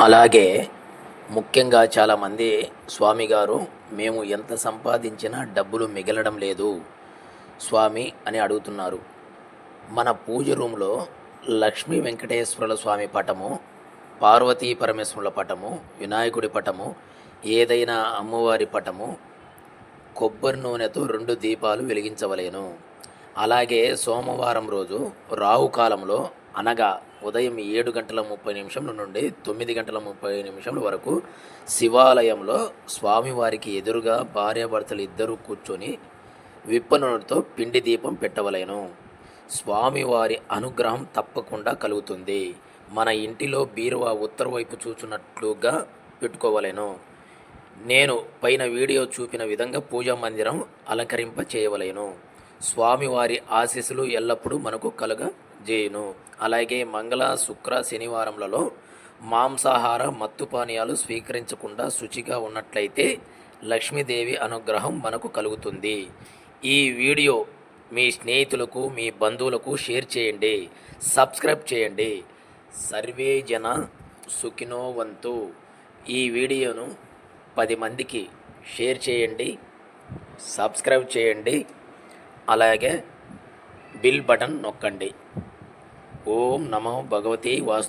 అలాగే ముఖ్యంగా చాలామంది స్వామి గారు మేము ఎంత సంపాదించినా డబ్బులు మిగలడం లేదు స్వామి అని అడుగుతున్నారు. మన పూజ రూమ్లో లక్ష్మీ వెంకటేశ్వరుల స్వామి పటము, పార్వతీ పరమేశ్వరుల పటము, వినాయకుడి పటము, ఏదైనా అమ్మవారి పటము, కొబ్బరి నూనెతో 2 దీపాలు వెలిగించవలెను. అలాగే సోమవారం రోజు రాహుకాలంలో అనగా ఉదయం 7:30 నుండి 9:30 వరకు శివాలయంలో స్వామివారికి ఎదురుగా భార్యాభర్తలు ఇద్దరూ కూర్చొని విప్పనూనెతో పిండి దీపం పెట్టవలెను. స్వామివారి అనుగ్రహం తప్పకుండా కలుగుతుంది. మన ఇంటిలో బీరువా ఉత్తర వైపు చూచున్నట్లుగా పెట్టుకోవలెను. నేను పైన వీడియో చూపిన విధంగా పూజా మందిరం అలంకరింప చేయవలెను. స్వామివారి ఆశీస్సులు ఎల్లప్పుడూ మనకు కలుగజేయును. అలాగే మంగళ, శుక్ర, శనివారములలో మాంసాహార మత్తు పానీయాలు స్వీకరించకుండా శుచిగా ఉన్నట్లయితే లక్ష్మీదేవి అనుగ్రహం మనకు కలుగుతుంది. ఈ వీడియో మీ స్నేహితులకు, మీ బంధువులకు షేర్ చేయండి, సబ్స్క్రైబ్ చేయండి. సర్వే జన సుఖినోవంతు. ఈ వీడియోను 10 మందికి షేర్ చేయండి, సబ్స్క్రైబ్ చేయండి, అలాగే బిల్ బటన్ నొక్కండి. ఓం నమో భగవతి వాస్తు